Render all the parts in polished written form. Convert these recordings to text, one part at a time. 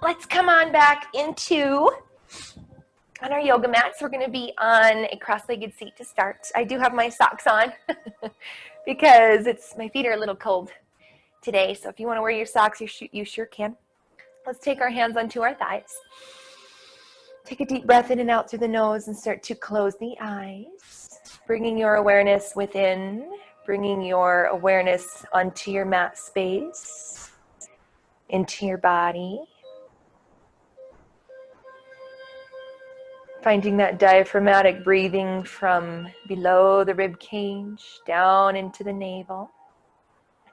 let's come on back into on our yoga mats. We're going to be on a cross-legged seat to start. I do have my socks on because my feet are a little cold today. So if you want to wear your socks, you sure can. Let's take our hands onto our thighs. Take a deep breath in and out through the nose and start to close the eyes. Bringing your awareness within, bringing your awareness onto your mat space, into your body. Finding that diaphragmatic breathing from below the rib cage down into the navel.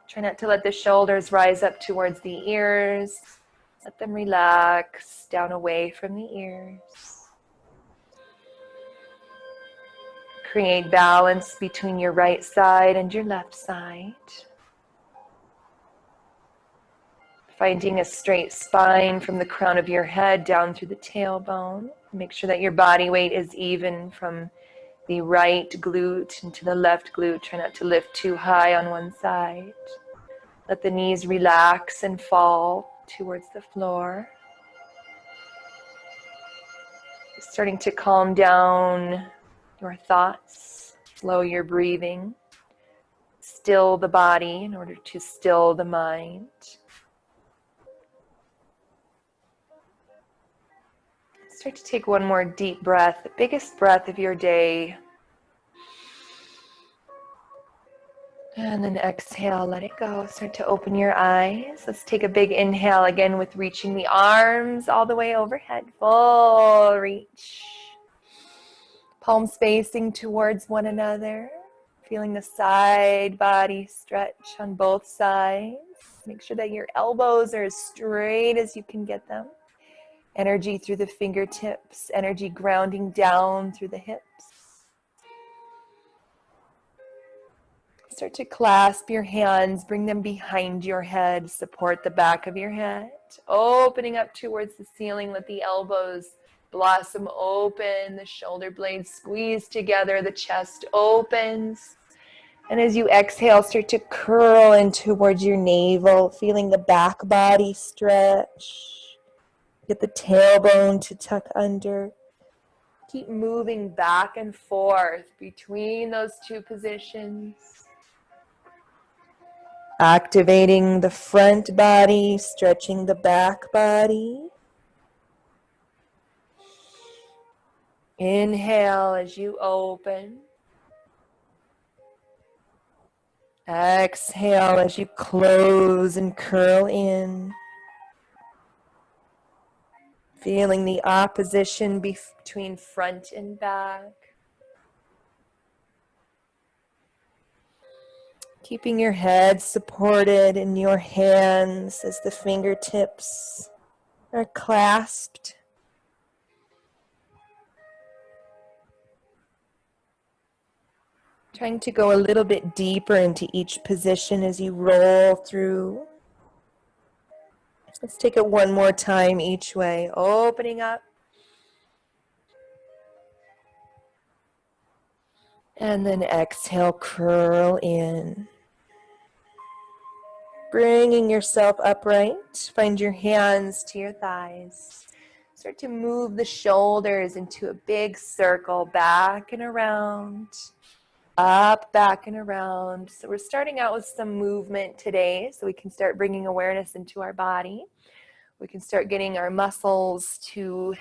Try not to let the shoulders rise up towards the ears. Let them relax down away from the ears. Create balance between your right side and your left side. Finding a straight spine from the crown of your head down through the tailbone. Make sure that your body weight is even from the right glute into the left glute. Try not to lift too high on one side. Let the knees relax and fall towards the floor. Starting to calm down your thoughts. Slow your breathing. Still the body in order to still the mind. Start to take one more deep breath, the biggest breath of your day. And then exhale, let it go. Start to open your eyes. Let's take a big inhale again with reaching the arms all the way overhead. Full reach. Palms facing towards one another. Feeling the side body stretch on both sides. Make sure that your elbows are as straight as you can get them. Energy through the fingertips, energy grounding down through the hips. Start to clasp your hands, bring them behind your head, support the back of your head. Opening up towards the ceiling, let the elbows blossom open, the shoulder blades squeeze together, the chest opens. And as you exhale, start to curl in towards your navel, feeling the back body stretch. Get the tailbone to tuck under. Keep moving back and forth between those two positions. Activating the front body, stretching the back body. Inhale as you open. Exhale as you close and curl in. Feeling the opposition between front and back. Keeping your head supported in your hands as the fingertips are clasped. Trying to go a little bit deeper into each position as you roll through. Let's take it one more time each way. Opening up. And then exhale, curl in. Bringing yourself upright. Find your hands to your thighs. Start to move the shoulders into a big circle, back and around. Up, back, and around. So we're starting out with some movement today so we can start bringing awareness into our body. We can start getting our muscles to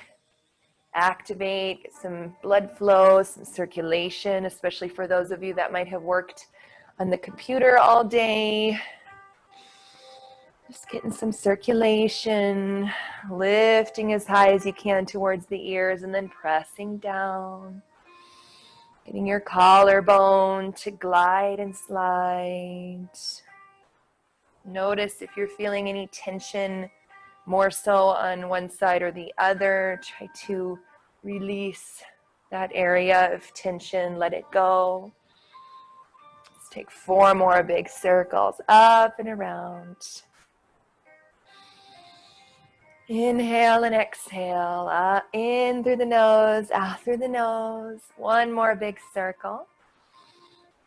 activate, get some blood flow, some circulation, especially for those of you that might have worked on the computer all day. Just getting some circulation, lifting as high as you can towards the ears and then pressing down. Getting your collarbone to glide and slide. Notice if you're feeling any tension more so on one side or the other. Try to release that area of tension. Let it go. Let's take 4 more big circles up and around. Inhale and exhale. In through the nose, out through the nose. 1 more big circle.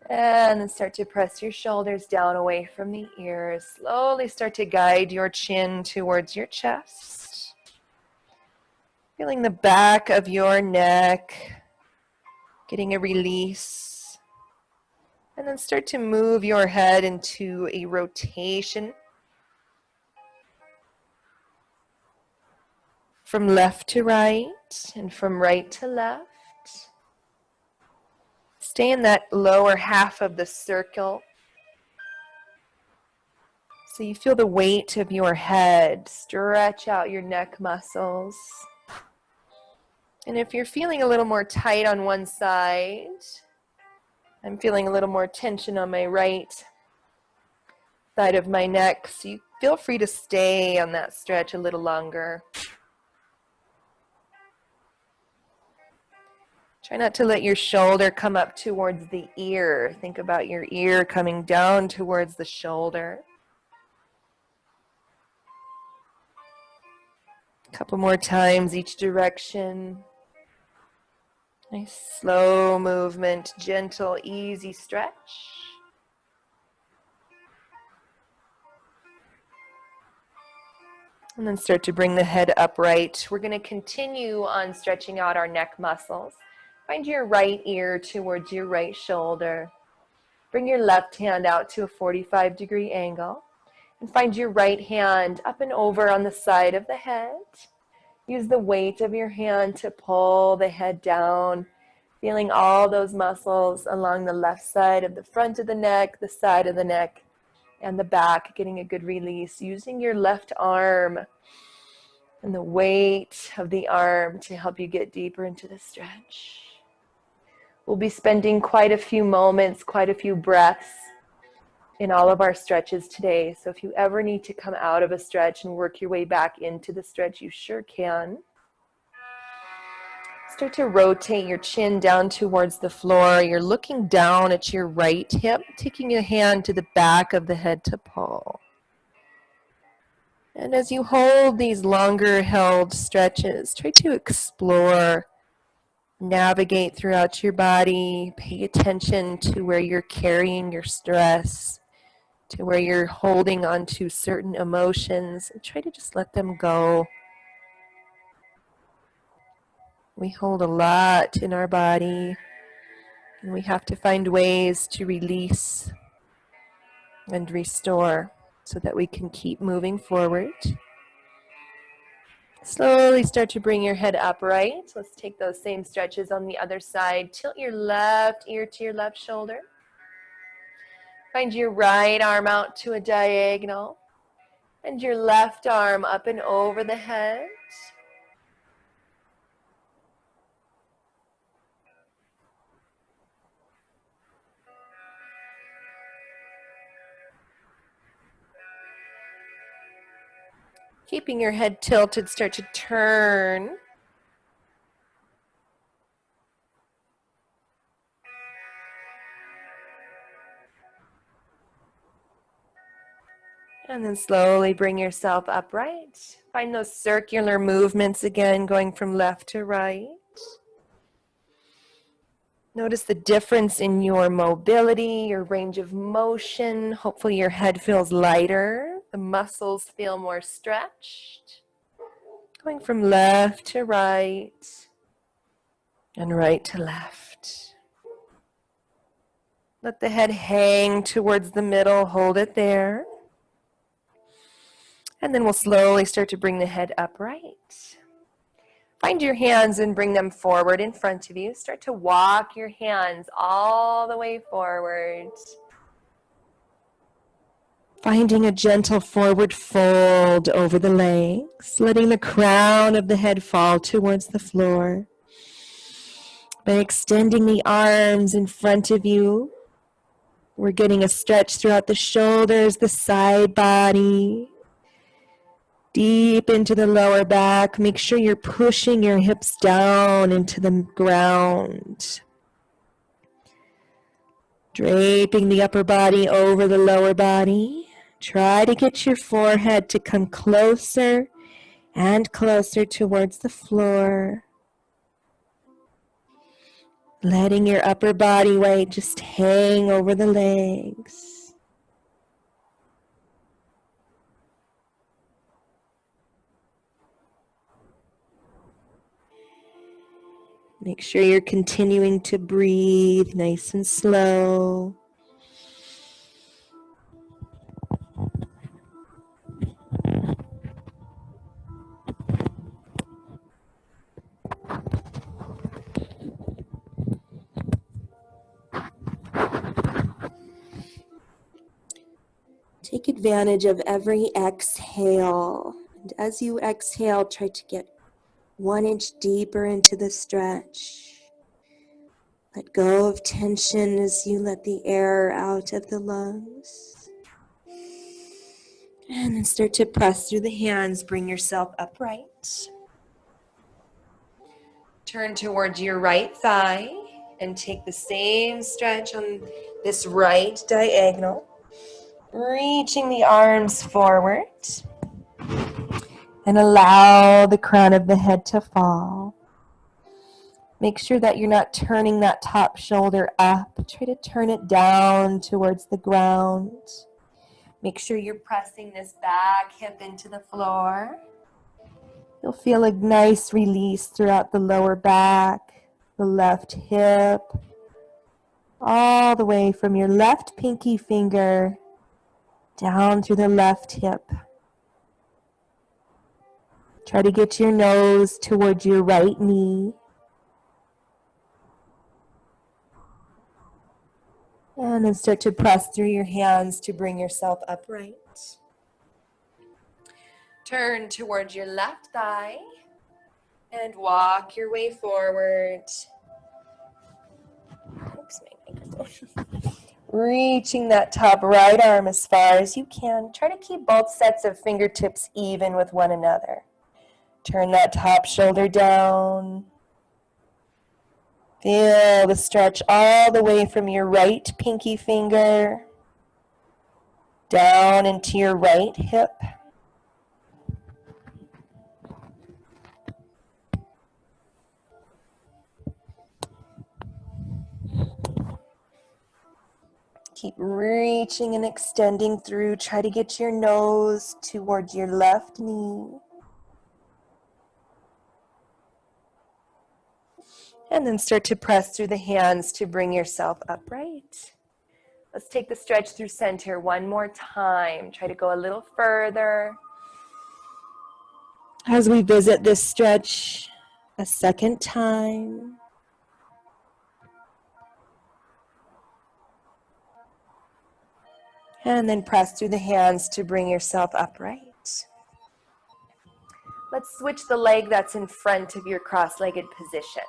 And then start to press your shoulders down away from the ears. Slowly start to guide your chin towards your chest. Feeling the back of your neck, getting a release. And then start to move your head into a rotation from left to right and from right to left. Stay in that lower half of the circle. So you feel the weight of your head. Stretch out your neck muscles. And if you're feeling a little more tight on one side, I'm feeling a little more tension on my right side of my neck. So you feel free to stay on that stretch a little longer. Try not to let your shoulder come up towards the ear. Think about your ear coming down towards the shoulder. A couple more times each direction. Nice slow movement, gentle, easy stretch. And then start to bring the head upright. We're going to continue on stretching out our neck muscles. Find your right ear towards your right shoulder. Bring your left hand out to a 45-degree angle. And find your right hand up and over on the side of the head. Use the weight of your hand to pull the head down, feeling all those muscles along the left side of the front of the neck, the side of the neck, and the back, getting a good release. Using your left arm and the weight of the arm to help you get deeper into the stretch. We'll be spending quite a few moments, quite a few breaths in all of our stretches today. So if you ever need to come out of a stretch and work your way back into the stretch, you sure can. Start to rotate your chin down towards the floor. You're looking down at your right hip, taking a hand to the back of the head to pull. And as you hold these longer held stretches, try to explore, navigate throughout your body, pay attention to where you're carrying your stress, to where you're holding on to certain emotions, and try to just let them go. We hold a lot in our body, and we have to find ways to release and restore so that we can keep moving forward. Slowly start to bring your head upright. Let's take those same stretches on the other side. Tilt your left ear to your left shoulder. Find your right arm out to a diagonal. And your left arm up and over the head. Keeping your head tilted, start to turn. And then slowly bring yourself upright. Find those circular movements again, going from left to right. Notice the difference in your mobility, your range of motion. Hopefully your head feels lighter. The muscles feel more stretched. Going from left to right and right to left. Let the head hang towards the middle. Hold it there. And then we'll slowly start to bring the head upright. Find your hands and bring them forward in front of you. Start to walk your hands all the way forward. Finding a gentle forward fold over the legs, letting the crown of the head fall towards the floor. By extending the arms in front of you, we're getting a stretch throughout the shoulders, the side body, deep into the lower back. Make sure you're pushing your hips down into the ground. Draping the upper body over the lower body. Try to get your forehead to come closer and closer towards the floor. Letting your upper body weight just hang over the legs. Make sure you're continuing to breathe nice and slow. Take advantage of every exhale. And as you exhale, try to get 1 inch deeper into the stretch. Let go of tension as you let the air out of the lungs. And then start to press through the hands. Bring yourself upright. Turn towards your right thigh and take the same stretch on this right diagonal. Reaching the arms forward. And allow the crown of the head to fall. Make sure that you're not turning that top shoulder up. Try to turn it down towards the ground. Make sure you're pressing this back hip into the floor. You'll feel a nice release throughout the lower back, the left hip, all the way from your left pinky finger down through the left hip. Try to get your nose towards your right knee. And then start to press through your hands to bring yourself upright. Turn towards your left thigh and walk your way forward. Oops, my microphone. Reaching that top right arm as far as you can. Try to keep both sets of fingertips even with one another. Turn that top shoulder down. Feel the stretch all the way from your right pinky finger down into your right hip. Keep reaching and extending through. Try to get your nose towards your left knee. And then start to press through the hands to bring yourself upright. Let's take the stretch through center one more time. Try to go a little further. As we visit this stretch a second time. And then press through the hands to bring yourself upright. Let's switch the leg that's in front of your cross-legged position.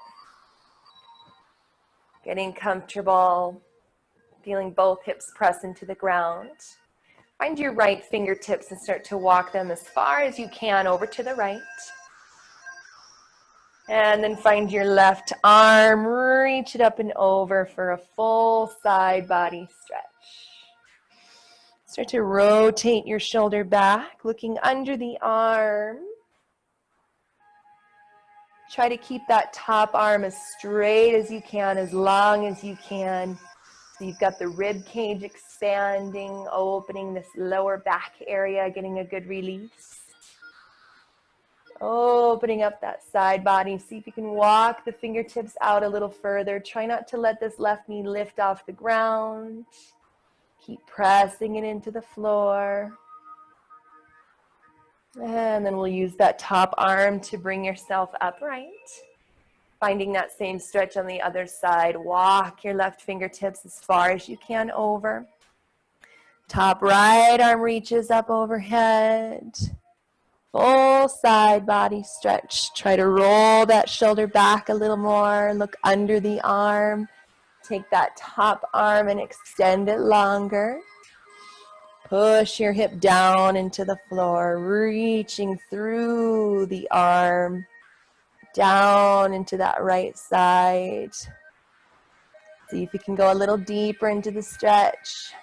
Getting comfortable, feeling both hips press into the ground. Find your right fingertips and start to walk them as far as you can over to the right. And then find your left arm, reach it up and over for a full side body stretch. Start to rotate your shoulder back, looking under the arm. Try to keep that top arm as straight as you can, as long as you can. So you've got the rib cage expanding, opening this lower back area, getting a good release. Opening up that side body. See if you can walk the fingertips out a little further. Try not to let this left knee lift off the ground. Keep pressing it into the floor. And then we'll use that top arm to bring yourself upright. Finding that same stretch on the other side. Walk your left fingertips as far as you can over. Top right arm reaches up overhead. Full side body stretch. Try to roll that shoulder back a little more. Look under the arm. Take that top arm and extend it longer. Push your hip down into the floor, reaching through the arm, down into that right side. See if you can go a little deeper into the stretch.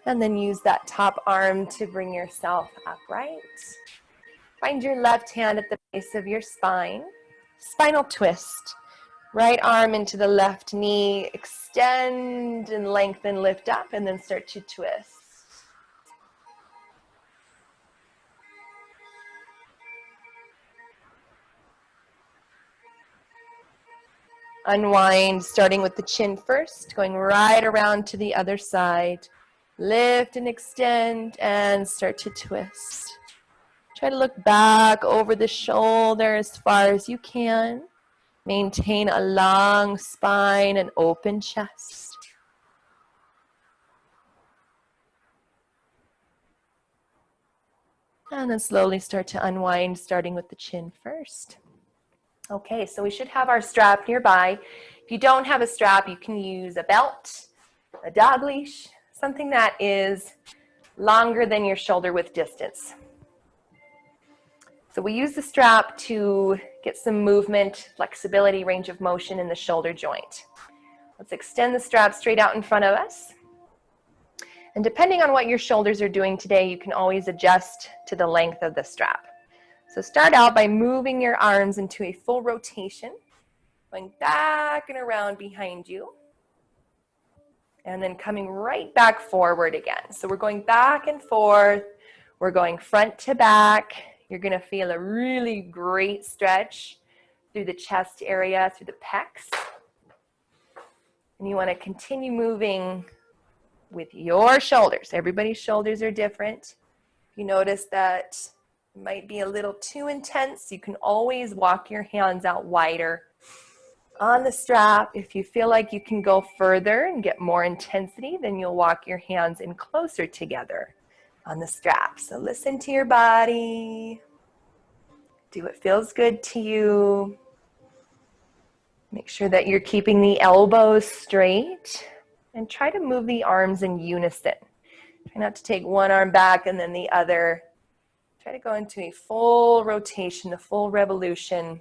And then use that top arm to bring yourself upright. Find your left hand at the base of your spine. Spinal twist. Right arm into the left knee. Extend and lengthen, lift up, and then start to twist. Unwind, starting with the chin first, going right around to the other side. Lift and extend and start to twist. Try to look back over the shoulder as far as you can. Maintain a long spine and open chest. And then slowly start to unwind, starting with the chin first. Okay, so we should have our strap nearby. If you don't have a strap, you can use a belt, a dog leash, something that is longer than your shoulder width distance. So we use the strap to get some movement, flexibility, range of motion in the shoulder joint. Let's extend the strap straight out in front of us. And depending on what your shoulders are doing today, you can always adjust to the length of the strap. So start out by moving your arms into a full rotation, going back and around behind you, and then coming right back forward again. So we're going back and forth, we're going front to back. You're gonna feel a really great stretch through the chest area, through the pecs. And you wanna continue moving with your shoulders. Everybody's shoulders are different. If you notice that it might be a little too intense, you can always walk your hands out wider on the strap. If you feel like you can go further and get more intensity, then you'll walk your hands in closer together on the strap. So listen to your body. Do what feels good to you. Make sure that you're keeping the elbows straight and try to move the arms in unison. Try not to take one arm back and then the other. Try to go into a full rotation, a full revolution,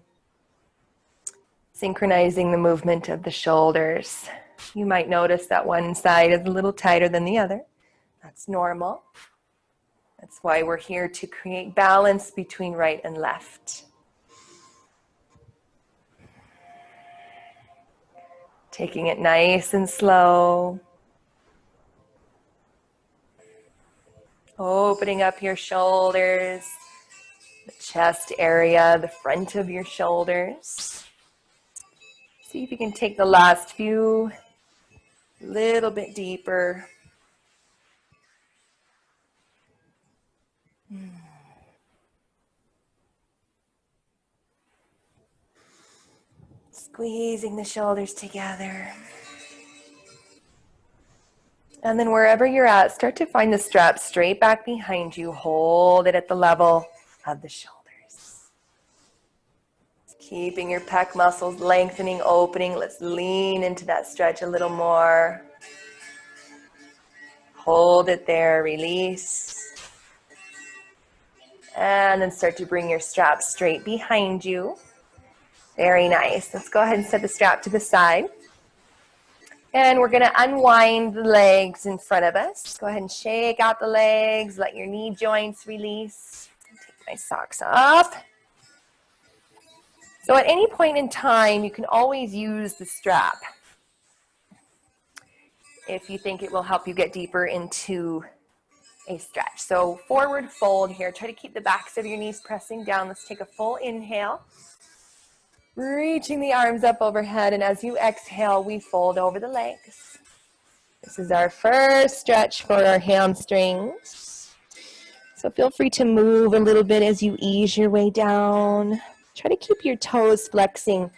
synchronizing the movement of the shoulders. You might notice that one side is a little tighter than the other. That's normal. That's why we're here to create balance between right and left. Taking it nice and slow. Opening up your shoulders, the chest area, the front of your shoulders. See if you can take the last few a little bit deeper. Squeezing the shoulders together. And then wherever you're at, start to find the strap straight back behind you. Hold it at the level of the shoulders. Keeping your pec muscles lengthening, opening. Let's lean into that stretch a little more. Hold it there, release. And then start to bring your strap straight behind you. Very nice. Let's go ahead and set the strap to the side. And we're gonna unwind the legs in front of us. Go ahead and shake out the legs, let your knee joints release. Take my socks off. So at any point in time, you can always use the strap if you think it will help you get deeper into a stretch. So forward fold here. Try to keep the backs of your knees pressing down. Let's take a full inhale. Reaching the arms up overhead, and as you exhale, we fold over the legs. This is our first stretch for our hamstrings. So feel free to move a little bit as you ease your way down. Try to keep your toes flexing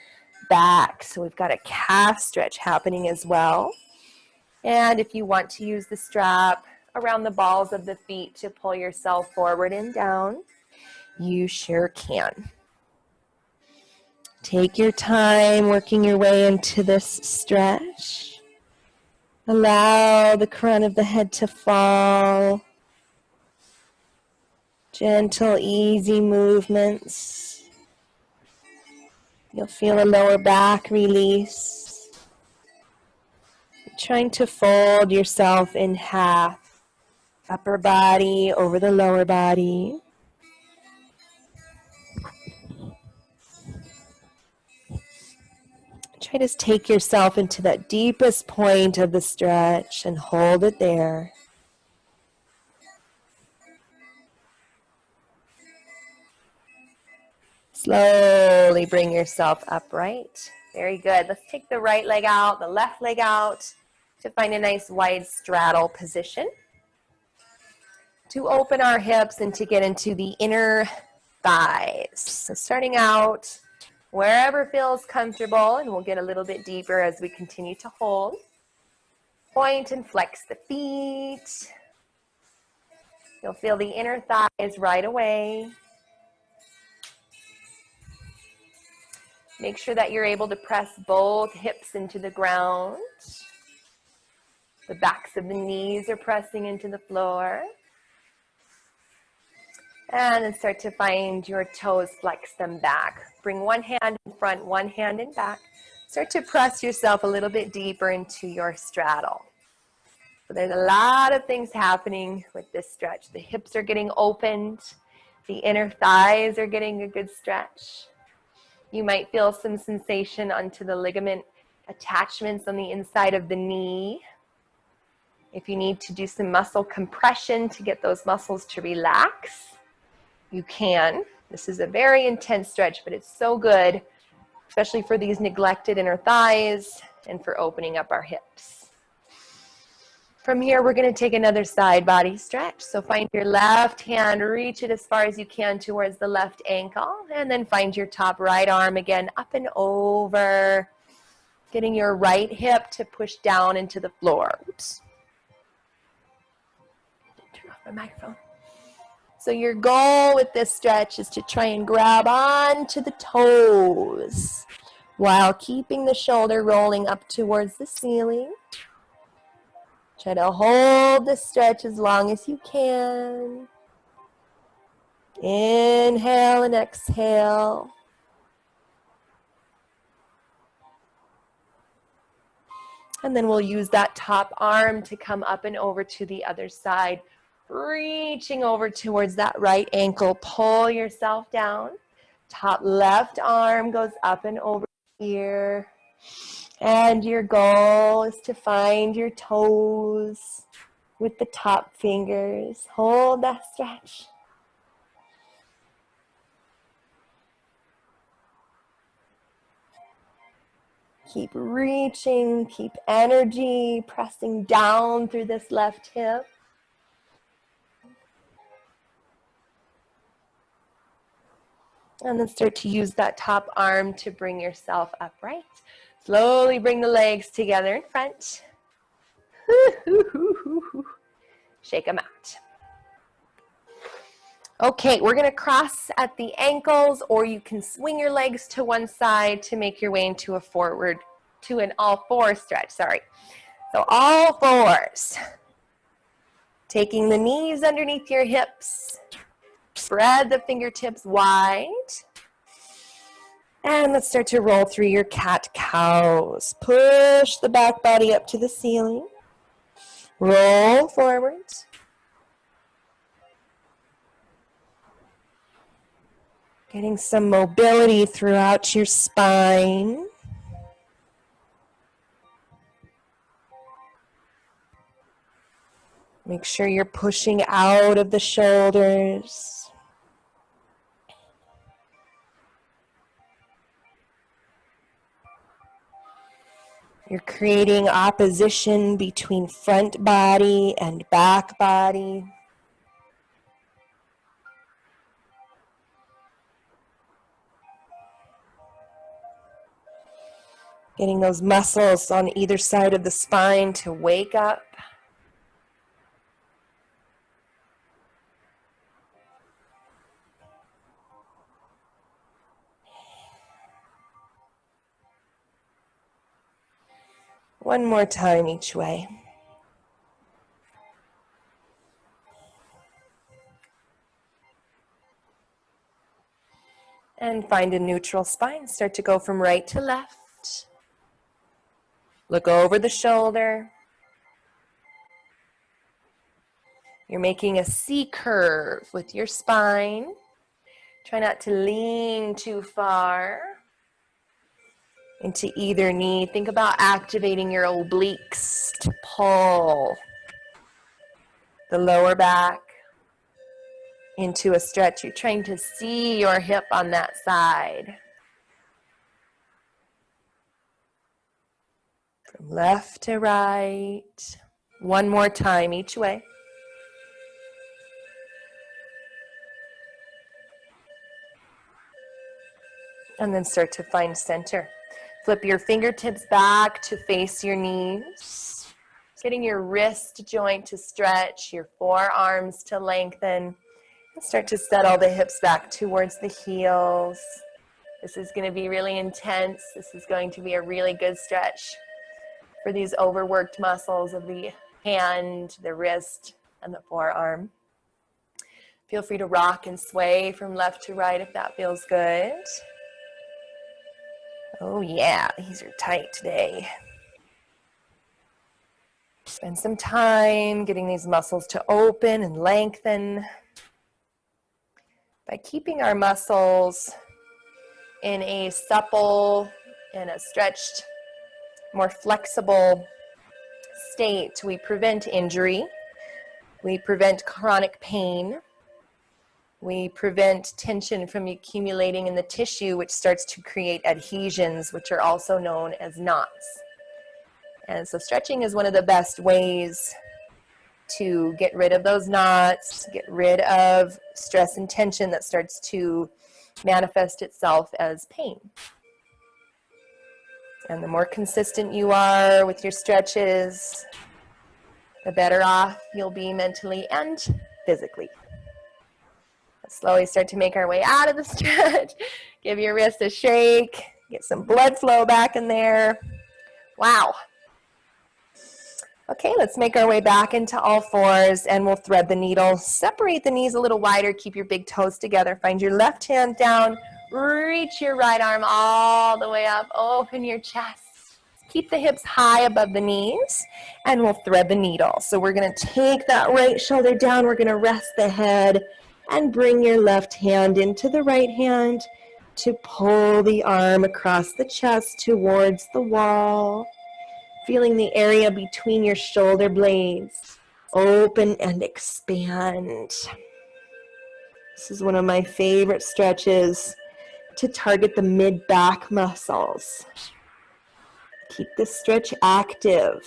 back. So we've got a calf stretch happening as well. And if you want to use the strap around the balls of the feet to pull yourself forward and down, you sure can. Take your time working your way into this stretch. Allow the crown of the head to fall. Gentle, easy movements. You'll feel a lower back release. Trying to fold yourself in half. Upper body over the lower body. Try to take yourself into that deepest point of the stretch and hold it there. Slowly bring yourself upright. Very good. Let's take the right leg out, the left leg out to find a nice wide straddle position. To open our hips and to get into the inner thighs. So starting out wherever feels comfortable, and we'll get a little bit deeper as we continue to hold. Point and flex the feet. You'll feel the inner thighs right away. Make sure that you're able to press both hips into the ground. The backs of the knees are pressing into the floor. And then start to find your toes, flex them back. Bring one hand in front, one hand in back. Start to press yourself a little bit deeper into your straddle. So there's a lot of things happening with this stretch. The hips are getting opened. The inner thighs are getting a good stretch. You might feel some sensation onto the ligament attachments on the inside of the knee. If you need to do some muscle compression to get those muscles to relax, you can. This is a very intense stretch, but it's so good, especially for these neglected inner thighs and for opening up our hips. From here, we're going to take another side body stretch. So find your left hand, reach it as far as you can towards the left ankle, and then find your top right arm again up and over, getting your right hip to push down into the floor. Oops. Turn off my microphone. So your goal with this stretch is to try and grab onto the toes while keeping the shoulder rolling up towards the ceiling. Try to hold the stretch as long as you can. Inhale and exhale. And then we'll use that top arm to come up and over to the other side. Reaching over towards that right ankle, pull yourself down. Top left arm goes up and over here. And your goal is to find your toes with the top fingers. Hold that stretch. Keep reaching, keep energy, pressing down through this left hip. And then start to use that top arm to bring yourself upright. Slowly bring the legs together in front. Shake them out. Okay, we're going to cross at the ankles, or you can swing your legs to one side to make your way into a forward, to an all four stretch, sorry. So all fours. Taking the knees underneath your hips. Spread the fingertips wide. And let's start to roll through your cat-cows. Push the back body up to the ceiling. Roll forward. Getting some mobility throughout your spine. Make sure you're pushing out of the shoulders. You're creating opposition between front body and back body. Getting those muscles on either side of the spine to wake up. One more time each way. And find a neutral spine. Start to go from right to left. Look over the shoulder. You're making a C curve with your spine. Try not to lean too far into either knee. Think about activating your obliques to pull the lower back into a stretch. You're trying to see your hip on that side. From left to right. One more time each way. And then start to find center. Flip your fingertips back to face your knees. Getting your wrist joint to stretch, your forearms to lengthen. And start to settle the hips back towards the heels. This is going to be really intense. This is going to be a really good stretch for these overworked muscles of the hand, the wrist, and the forearm. Feel free to rock and sway from left to right if that feels good. Oh yeah, these are tight today. Spend some time getting these muscles to open and lengthen by keeping our muscles in a supple and a stretched, more flexible state. We prevent injury, we prevent chronic pain, we prevent tension from accumulating in the tissue, which starts to create adhesions, which are also known as knots. And so stretching is one of the best ways to get rid of those knots, get rid of stress and tension that starts to manifest itself as pain. And the more consistent you are with your stretches, the better off you'll be mentally and physically. Let's slowly start to make our way out of the stretch. Give your wrist a shake. Get some blood flow back in there. Wow. Okay, let's make our way back into all fours and we'll thread the needle. Separate the knees a little wider. Keep your big toes together. Find your left hand down. Reach your right arm all the way up. Open your chest. Keep the hips high above the knees and we'll thread the needle. So we're going to take that right shoulder down. We're going to rest the head and bring your left hand into the right hand to pull the arm across the chest towards the wall. Feeling the area between your shoulder blades open and expand. This is one of my favorite stretches to target the mid-back muscles. Keep this stretch active.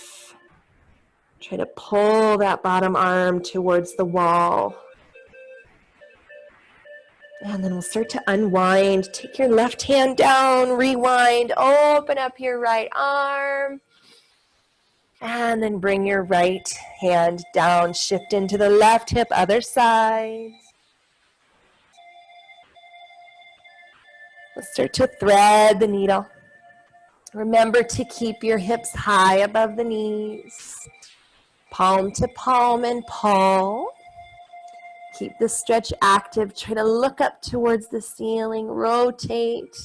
Try to pull that bottom arm towards the wall. And then we'll start to unwind. Take your left hand down, rewind, open up your right arm. And then bring your right hand down, shift into the left hip, other side. Let's start to thread the needle. Remember to keep your hips high above the knees. Palm to palm and pull. Keep the stretch active. Try to look up towards the ceiling, rotate.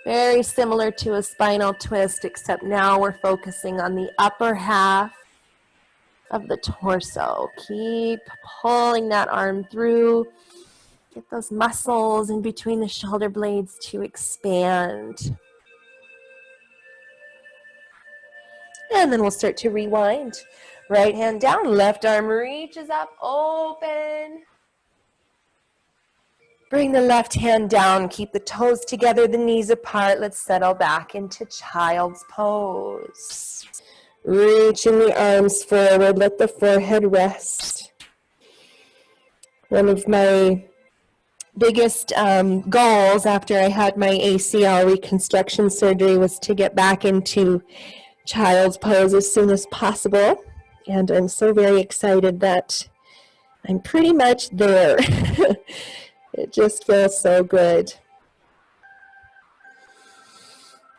Very similar to a spinal twist, except now we're focusing on the upper half of the torso. Keep pulling that arm through. Get those muscles in between the shoulder blades to expand. And then we'll start to rewind. Right hand down, left arm reaches up, open. Bring the left hand down, keep the toes together, the knees apart. Let's settle back into child's pose. Reaching the arms forward, let the forehead rest. One of my biggest goals after I had my ACL reconstruction surgery was to get back into child's pose as soon as possible. And I'm so very excited that I'm pretty much there. It just feels so good.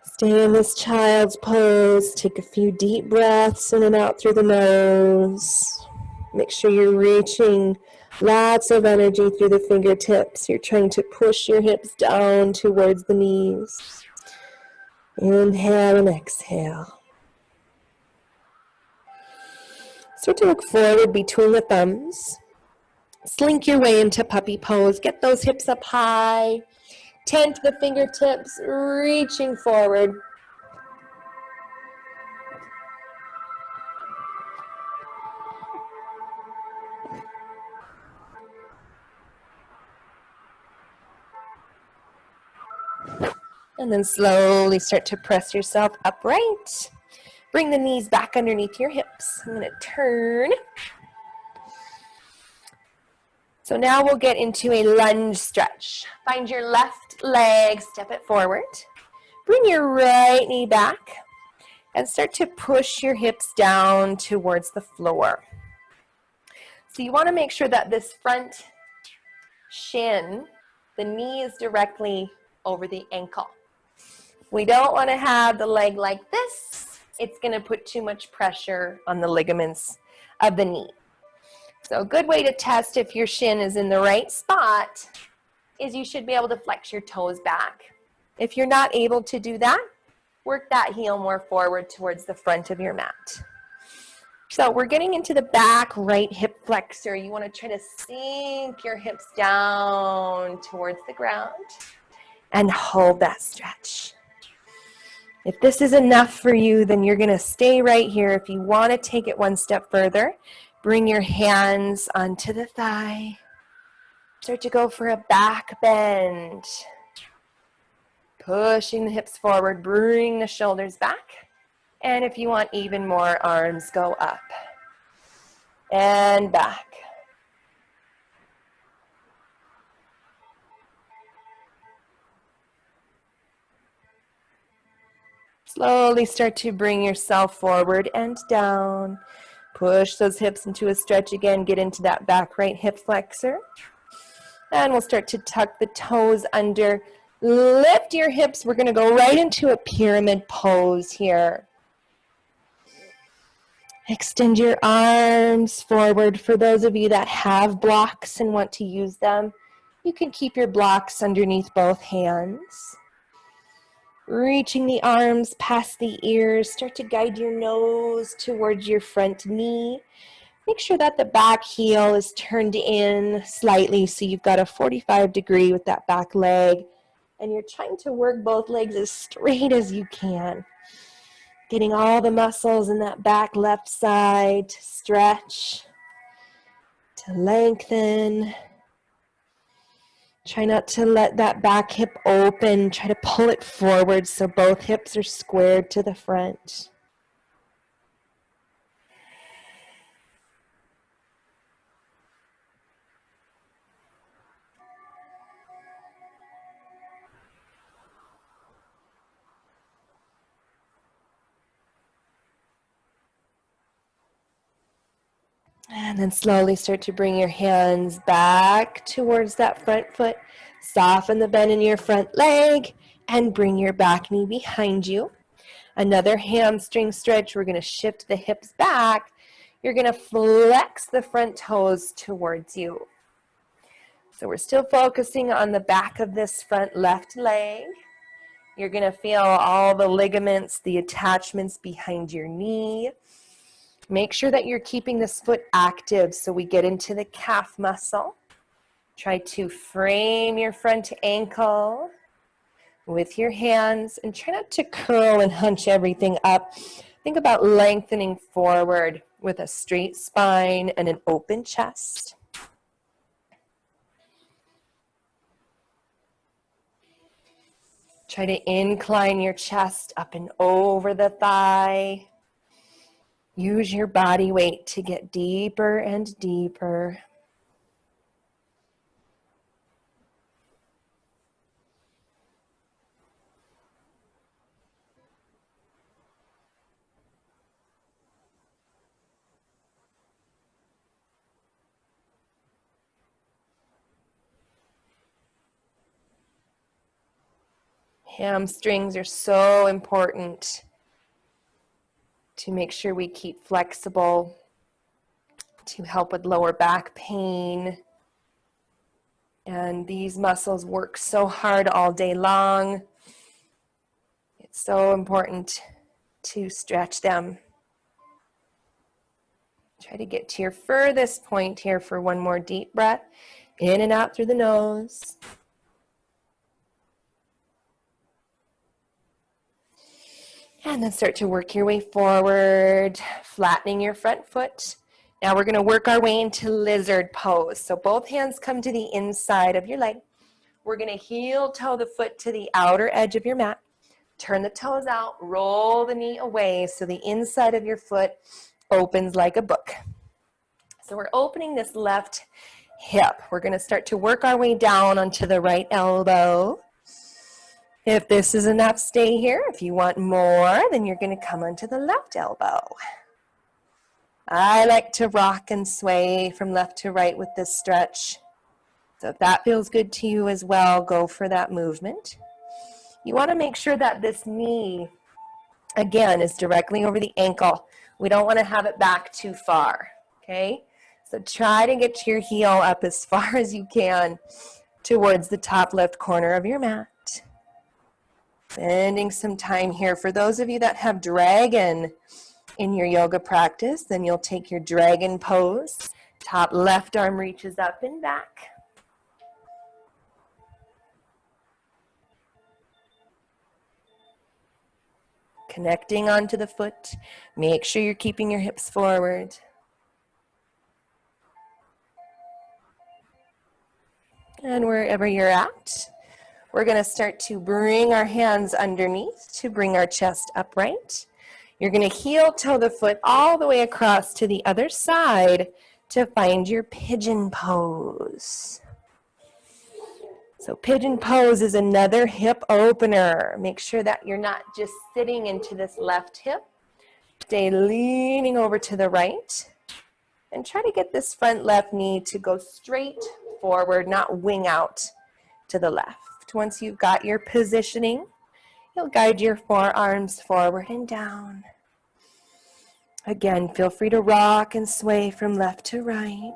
Stay in this child's pose. Take a few deep breaths in and out through the nose. Make sure you're reaching lots of energy through the fingertips. You're trying to push your hips down towards the knees. Inhale and exhale. Start to look forward between the thumbs. Slink your way into puppy pose. Get those hips up high. Tent the fingertips, reaching forward. And then slowly start to press yourself upright. Bring the knees back underneath your hips. I'm going to turn. So now we'll get into a lunge stretch. Find your left leg, step it forward. Bring your right knee back and start to push your hips down towards the floor. So you want to make sure that this front shin, the knee is directly over the ankle. We don't want to have the leg like this. It's going to put too much pressure on the ligaments of the knee. So a good way to test if your shin is in the right spot is you should be able to flex your toes back. If you're not able to do that, work that heel more forward towards the front of your mat. So we're getting into the back right hip flexor. You want to try to sink your hips down towards the ground and hold that stretch. If this is enough for you, then you're going to stay right here. If you want to take it one step further, bring your hands onto the thigh. Start to go for a back bend. Pushing the hips forward, bring the shoulders back. And if you want even more, arms go up and back. Slowly start to bring yourself forward and down. Push those hips into a stretch again. Get into that back right hip flexor. And we'll start to tuck the toes under. Lift your hips. We're going to go right into a pyramid pose here. Extend your arms forward. For those of you that have blocks and want to use them, you can keep your blocks underneath both hands. Reaching the arms past the ears. Start to guide your nose towards your front knee. Make sure that the back heel is turned in slightly so you've got a 45-degree with that back leg. And you're trying to work both legs as straight as you can. Getting all the muscles in that back left side to stretch, to lengthen. Try not to let that back hip open. Try to pull it forward so both hips are squared to the front. And then slowly start to bring your hands back towards that front foot. Soften the bend in your front leg and bring your back knee behind you. Another hamstring stretch. We're going to shift the hips back. You're going to flex the front toes towards you. So we're still focusing on the back of this front left leg. You're going to feel all the ligaments, the attachments behind your knee. Make sure that you're keeping this foot active so we get into the calf muscle. Try to frame your front ankle with your hands and try not to curl and hunch everything up. Think about lengthening forward with a straight spine and an open chest. Try to incline your chest up and over the thigh. Use your body weight to get deeper and deeper. Hamstrings are so important to make sure we keep flexible, to help with lower back pain. And these muscles work so hard all day long. It's so important to stretch them. Try to get to your furthest point here for one more deep breath. In and out through the nose. And then start to work your way forward, flattening your front foot. Now we're going to work our way into lizard pose. So both hands come to the inside of your leg. We're going to heel toe the foot to the outer edge of your mat. Turn the toes out, roll the knee away so the inside of your foot opens like a book. So we're opening this left hip. We're going to start to work our way down onto the right elbow. If this is enough, stay here. If you want more, then you're going to come onto the left elbow. I like to rock and sway from left to right with this stretch. So if that feels good to you as well, go for that movement. You want to make sure that this knee, again, is directly over the ankle. We don't want to have it back too far, okay? So try to get your heel up as far as you can towards the top left corner of your mat. Spending some time here. For those of you that have dragon in your yoga practice, then you'll take your dragon pose. Top left arm reaches up and back. Connecting onto the foot. Make sure you're keeping your hips forward. And wherever you're at, we're going to start to bring our hands underneath to bring our chest upright. You're going to heel toe the foot all the way across to the other side to find your pigeon pose. So pigeon pose is another hip opener. Make sure that you're not just sitting into this left hip. Stay leaning over to the right. And try to get this front left knee to go straight forward, not wing out to the left. Once you've got your positioning, you'll guide your forearms forward and down. Again, feel free to rock and sway from left to right.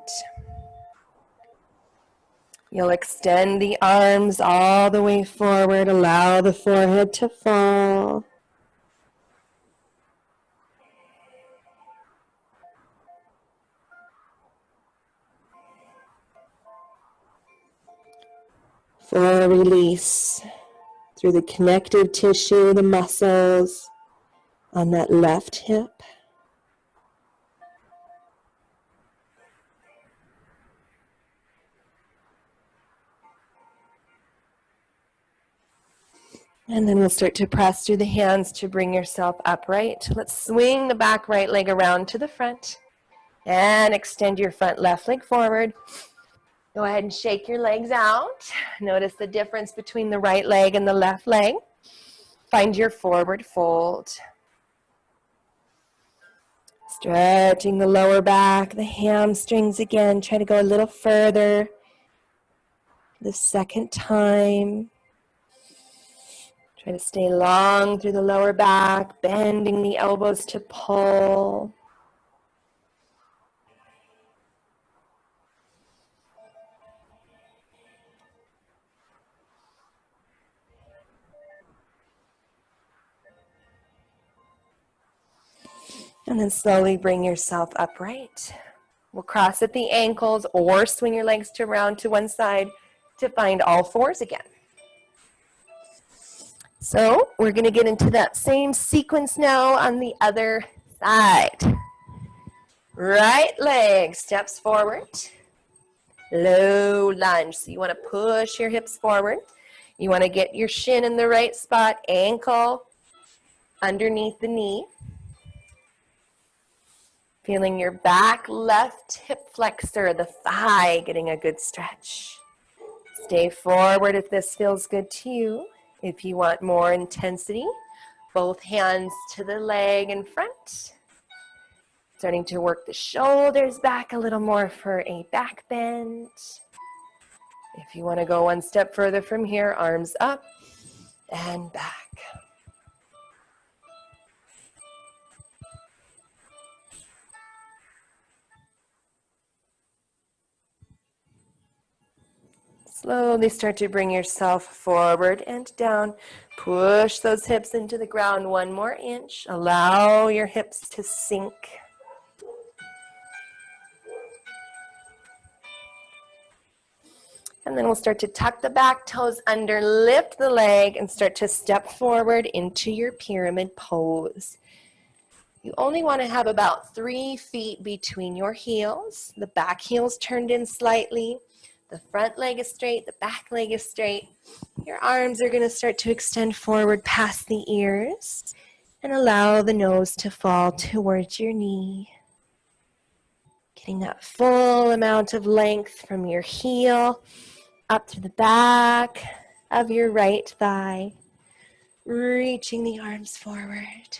You'll extend the arms all the way forward. Allow the forehead to fall. Full release through the connective tissue, the muscles on that left hip. And then we'll start to press through the hands to bring yourself upright. Let's swing the back right leg around to the front and extend your front left leg forward. Go ahead and shake your legs out. Notice the difference between the right leg and the left leg. Find your forward fold. Stretching the lower back, the hamstrings again. Try to go a little further the second time. Try to stay long through the lower back, bending the elbows to pull. And then slowly bring yourself upright. We'll cross at the ankles or swing your legs around to one side to find all fours again. So we're going to get into that same sequence now on the other side. Right leg steps forward. Low lunge. So you want to push your hips forward. You want to get your shin in the right spot, ankle underneath the knee. Feeling your back left hip flexor, the thigh, getting a good stretch. Stay forward if this feels good to you. If you want more intensity, both hands to the leg in front. Starting to work the shoulders back a little more for a back bend. If you want to go one step further from here, arms up and back. Slowly start to bring yourself forward and down. Push those hips into the ground 1 more inch. Allow your hips to sink. And then we'll start to tuck the back toes under, lift the leg, and start to step forward into your pyramid pose. You only want to have about 3 feet between your heels. The back heel's turned in slightly. The front leg is straight, the back leg is straight. Your arms are going to start to extend forward past the ears and allow the nose to fall towards your knee. Getting that full amount of length from your heel up to the back of your right thigh. Reaching the arms forward.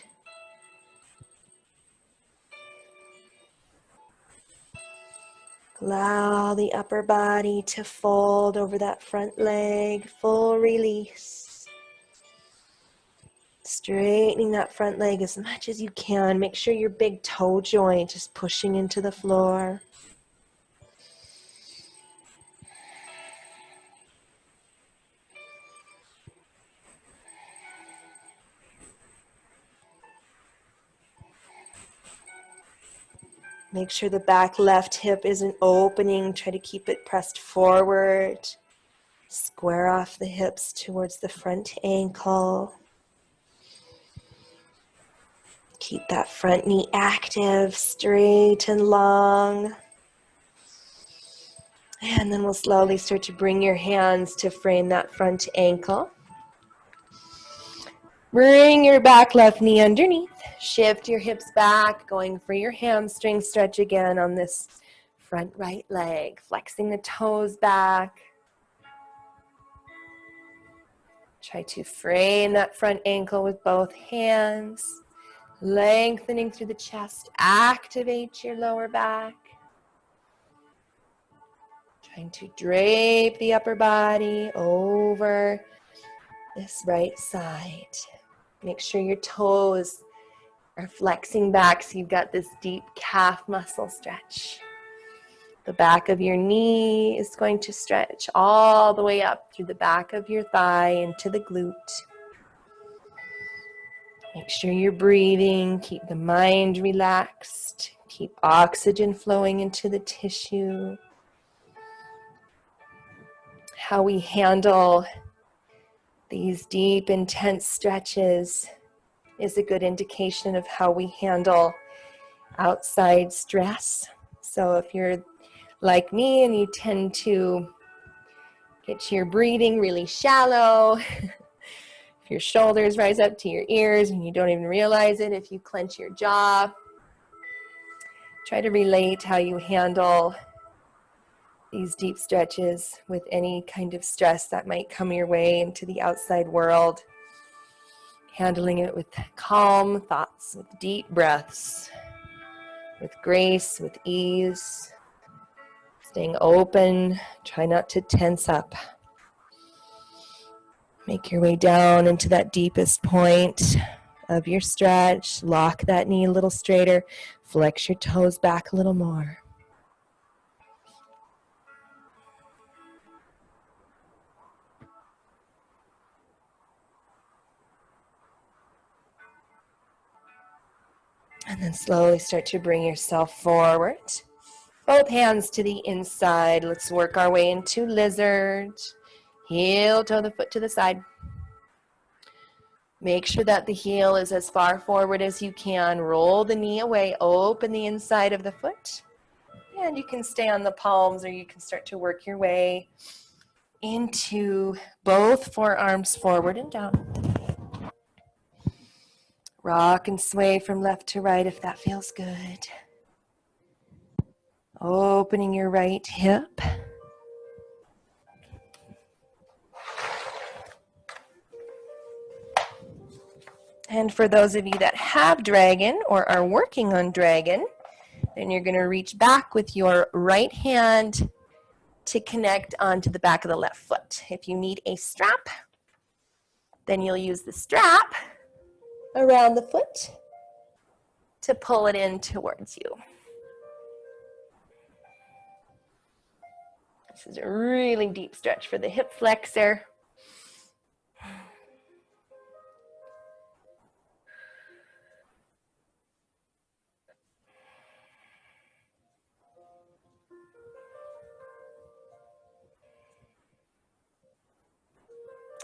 Allow the upper body to fold over that front leg, full release. Straightening that front leg as much as you can. Make sure your big toe joint is pushing into the floor. Make sure the back left hip isn't opening. Try to keep it pressed forward. Square off the hips towards the front ankle. Keep that front knee active, straight and long. And then we'll slowly start to bring your hands to frame that front ankle. Bring your back left knee underneath. Shift your hips back, going for your hamstring stretch again on this front right leg. Flexing the toes back. Try to frame that front ankle with both hands. Lengthening through the chest. Activate your lower back. Trying to drape the upper body over this right side. Make sure your toes are flexing back so you've got this deep calf muscle stretch. The back of your knee is going to stretch all the way up through the back of your thigh into the glute. Make sure you're breathing. Keep the mind relaxed. Keep oxygen flowing into the tissue. How we handle these deep, intense stretches is a good indication of how we handle outside stress. So if you're like me and you tend to get your breathing really shallow, if your shoulders rise up to your ears and you don't even realize it, if you clench your jaw, try to relate how you handle these deep stretches with any kind of stress that might come your way into the outside world. Handling it with calm thoughts, with deep breaths, with grace, with ease. Staying open, try not to tense up. Make your way down into that deepest point of your stretch. Lock that knee a little straighter. Flex your toes back a little more. And then slowly start to bring yourself forward. Both hands to the inside. Let's work our way into lizard. Heel toe the foot to the side. Make sure that the heel is as far forward as you can. Roll the knee away. Open the inside of the foot. And you can stay on the palms or you can start to work your way into both forearms forward and down. Rock and sway from left to right if that feels good. Opening your right hip. And for those of you that have dragon or are working on dragon, then you're going to reach back with your right hand to connect onto the back of the left foot. If you need a strap, then you'll use the strap around the foot to pull it in towards you. This is a really deep stretch for the hip flexor.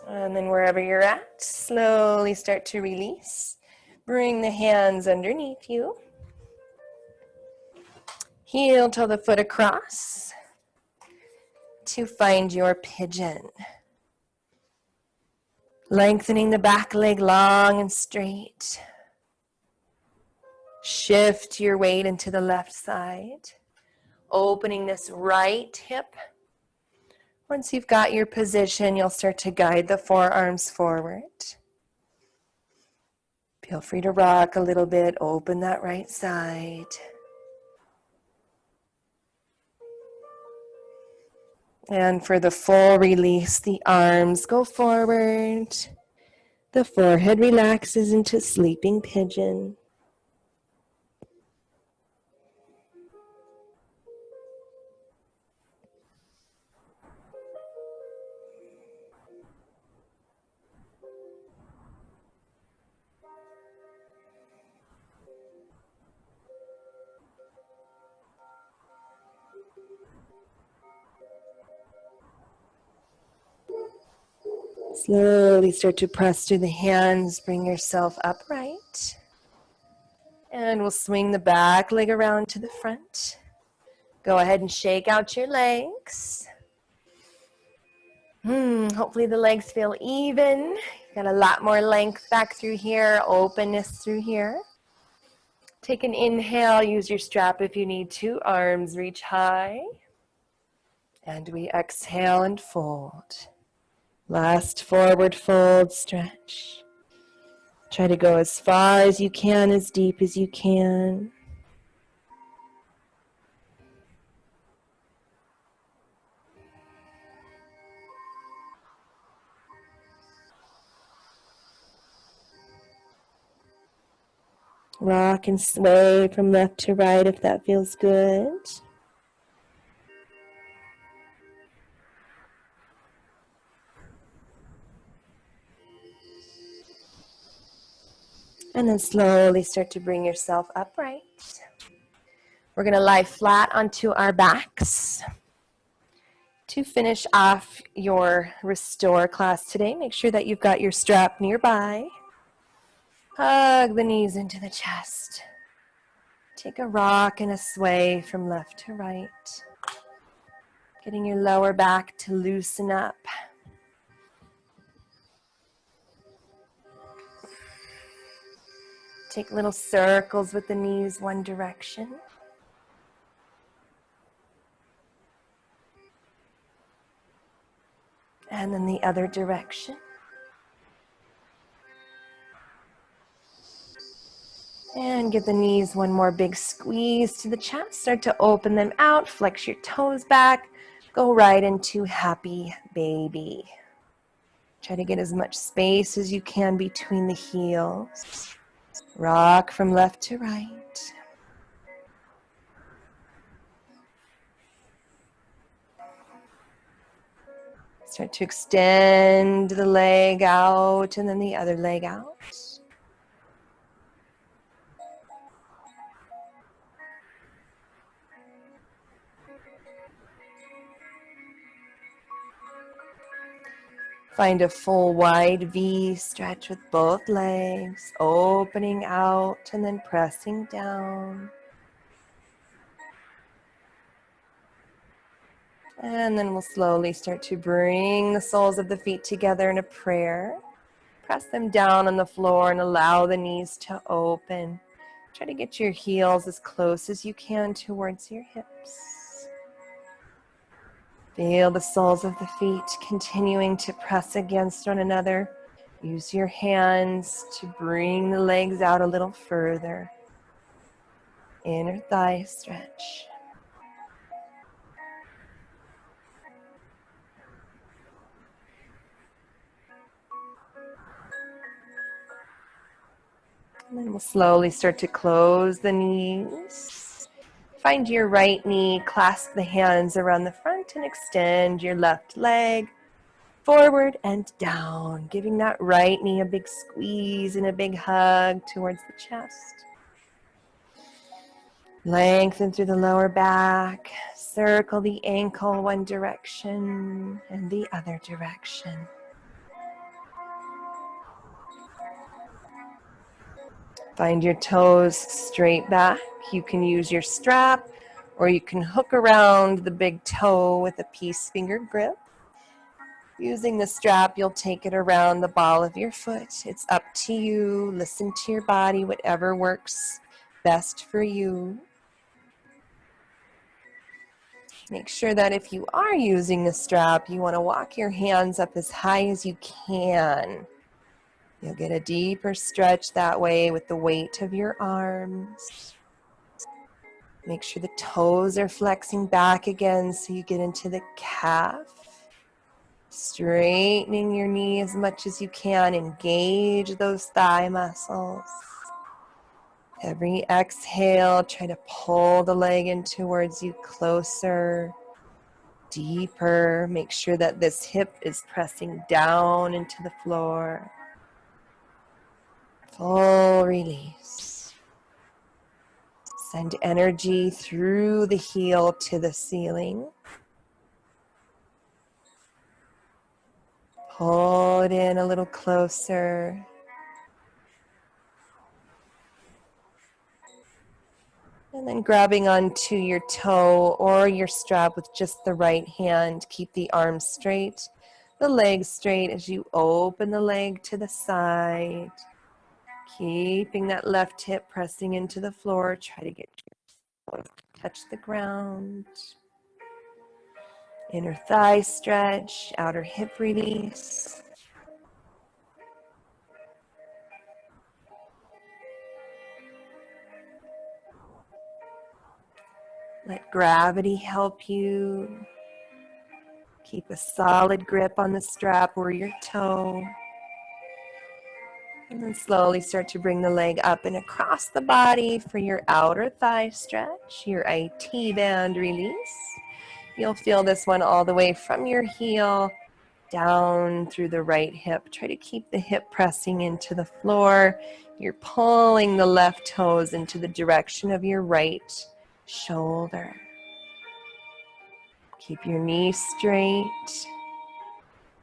And then wherever you're at, slowly start to release. Bring the hands underneath you. Heel toe the foot across. to find your pigeon. Lengthening the back leg long and straight. Shift your weight into the left side. Opening this right hip. Once you've got your position, you'll start to guide the forearms forward. Feel free to rock a little bit. Open that right side. And for the full release, the arms go forward. The forehead relaxes into sleeping pigeon. Slowly start to press through the hands, bring yourself upright. And we'll swing the back leg around to the front. Go ahead and shake out your legs. Hopefully the legs feel even. Got a lot more length back through here, openness through here. Take an inhale, use your strap if you need to. Arms reach high. And we exhale and fold. Last forward fold stretch. Try to go as far as you can, as deep as you can. Rock and sway from left to right if that feels good. And then slowly start to bring yourself upright. We're going to lie flat onto our backs. To finish off your restore class today, make sure that you've got your strap nearby. Hug the knees into the chest. Take a rock and a sway from left to right. Getting your lower back to loosen up. Take little circles with the knees one direction. And then the other direction. And give the knees one more big squeeze to the chest. Start to open them out. Flex your toes back. Go right into happy baby. Try to get as much space as you can between the heels. Rock from left to right. Start to extend the leg out and then the other leg out. Find a full wide V stretch with both legs, opening out and then pressing down. And then we'll slowly start to bring the soles of the feet together in a prayer. Press them down on the floor and allow the knees to open. Try to get your heels as close as you can towards your hips. Feel the soles of the feet continuing to press against one another. Use your hands to bring the legs out a little further. Inner thigh stretch. And then we'll slowly start to close the knees. Find your right knee, clasp the hands around the front and extend your left leg forward and down, giving that right knee a big squeeze and a big hug towards the chest. Lengthen through the lower back, circle the ankle one direction and the other direction. Find your toes straight back. You can use your strap Or you can hook around the big toe with a peace finger grip. Using the strap, you'll take it around the ball of your foot. It's up to you. Listen to your body, whatever works best for you. Make sure that if you are using the strap, you want to walk your hands up as high as you can. You'll get a deeper stretch that way with the weight of your arms. Make sure the toes are flexing back again so you get into the calf. Straightening your knee as much as you can. Engage those thigh muscles. Every exhale, try to pull the leg in towards you closer, deeper. Make sure that this hip is pressing down into the floor. Full release. Send energy through the heel to the ceiling. Pull it in a little closer. And then grabbing onto your toe or your strap with just the right hand. Keep the arms straight, the legs straight as you open the leg to the side. Keeping that left hip pressing into the floor. Try to get your toes to touch the ground. Inner thigh stretch, outer hip release. Let gravity help you. Keep a solid grip on the strap or your toe. And then slowly start to bring the leg up and across the body for your outer thigh stretch, your IT band release. You'll feel this one all the way from your heel down through the right hip. Try to keep the hip pressing into the floor. You're pulling the left toes into the direction of your right shoulder. Keep your knee straight.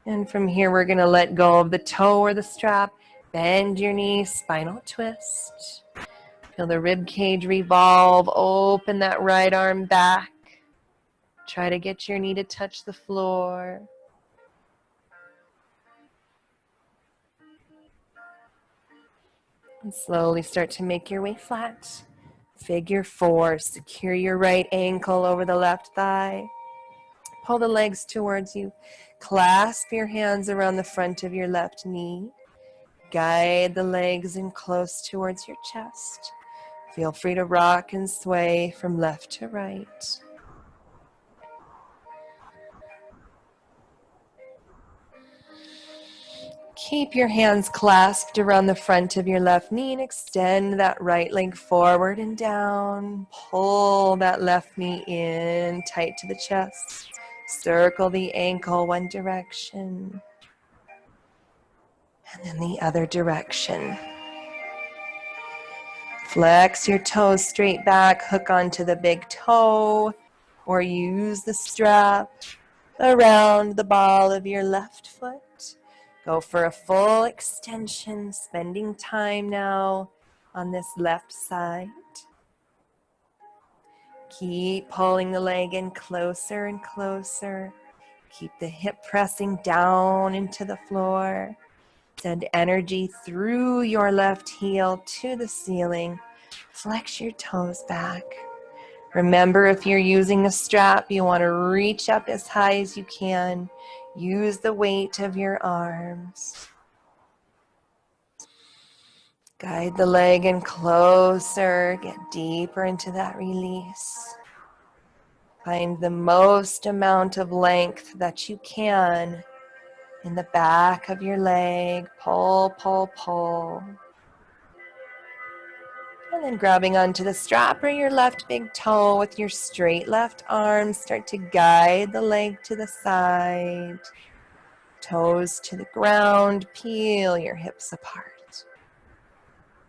And from here, we're going to let go of the toe or the strap. Bend your knee, spinal twist. Feel the rib cage revolve. Open that right arm back. Try to get your knee to touch the floor. And slowly start to make your way flat. Figure four. Secure your right ankle over the left thigh. Pull the legs towards you. Clasp your hands around the front of your left knee. Guide the legs in close towards your chest. Feel free to rock and sway from left to right. Keep your hands clasped around the front of your left knee and extend that right leg forward and down. Pull that left knee in tight to the chest. Circle the ankle one direction and then the other direction. Flex your toes straight back, hook onto the big toe, or use the strap around the ball of your left foot. Go for a full extension, spending time now on this left side. Keep pulling the leg in closer and closer. Keep the hip pressing down into the floor. Send energy through your left heel to the ceiling. Flex your toes back. Remember, if you're using a strap, you want to reach up as high as you can. Use the weight of your arms. Guide the leg in closer. Get deeper into that release. Find the most amount of length that you can in the back of your leg. Pull, pull, pull. And then grabbing onto the strap or your left big toe with your straight left arm. Start to guide the leg to the side. Toes to the ground. Peel your hips apart.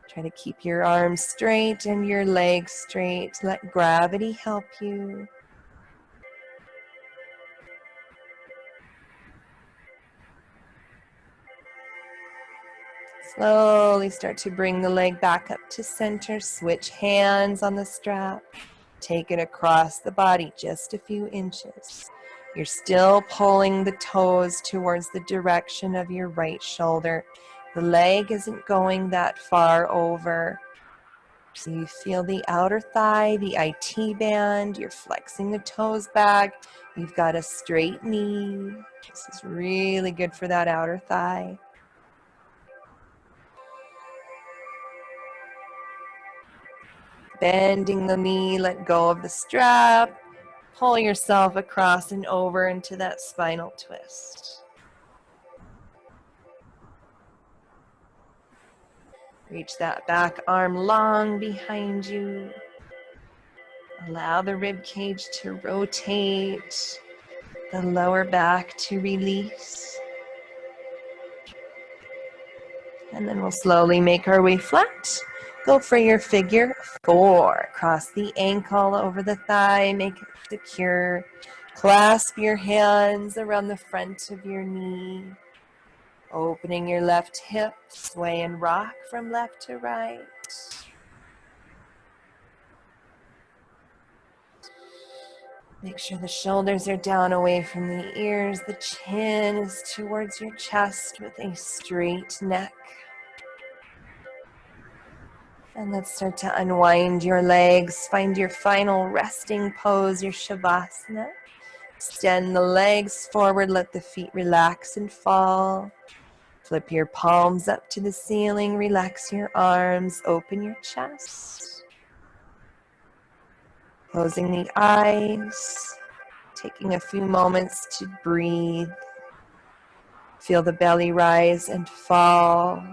Try to keep your arms straight and your legs straight. Let gravity help you. Slowly start to bring the leg back up to center. Switch hands on the strap. Take it across the body just a few inches. You're still pulling the toes towards the direction of your right shoulder. The leg isn't going that far over. So you feel the outer thigh, the IT band, you're flexing the toes back. You've got a straight knee. This is really good for that outer thigh. Bending the knee, let go of the strap. Pull yourself across and over into that spinal twist. Reach that back arm long behind you. Allow the rib cage to rotate, the lower back to release. And then we'll slowly make our way flat. Go for your figure 4. Cross the ankle over the thigh, make it secure. Clasp your hands around the front of your knee. Opening your left hip, sway and rock from left to right. Make sure the shoulders are down away from the ears. The chin is towards your chest with a straight neck. And let's start to unwind your legs. Find your final resting pose, your Shavasana. Extend the legs forward, let the feet relax and fall. Flip your palms up to the ceiling, relax your arms, open your chest. Closing the eyes, taking a few moments to breathe. Feel the belly rise and fall.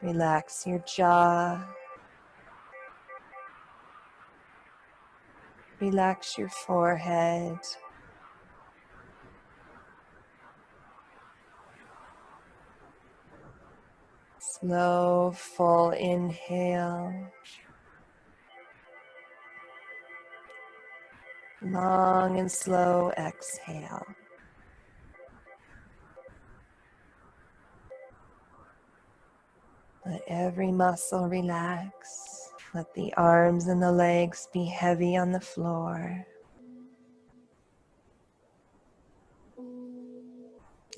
Relax your jaw. Relax your forehead. Slow, full inhale. Long and slow exhale. Let every muscle relax. Let the arms and the legs be heavy on the floor.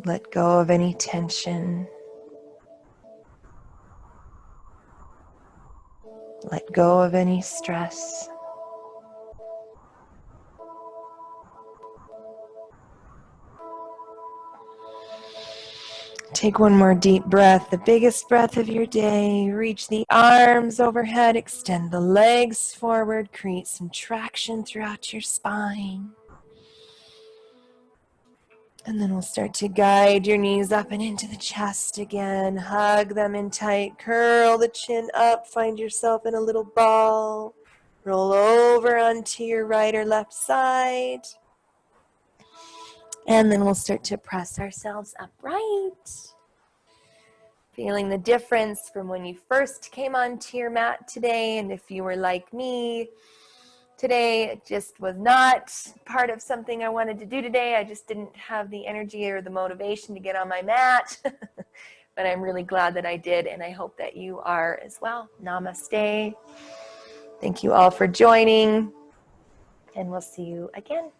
Let go of any tension. Let go of any stress. Take one more deep breath, the biggest breath of your day. Reach the arms overhead, extend the legs forward, create some traction throughout your spine. And then we'll start to guide your knees up and into the chest again. Hug them in tight, curl the chin up, find yourself in a little ball. Roll over onto your right or left side. And then we'll start to press ourselves upright. Feeling the difference from when you first came onto your mat today. And if you were like me, today it just was not part of something I wanted to do today. I just didn't have the energy or the motivation to get on my mat. But I'm really glad that I did, and I hope that you are as well. Namaste. Thank you all for joining, and we'll see you again.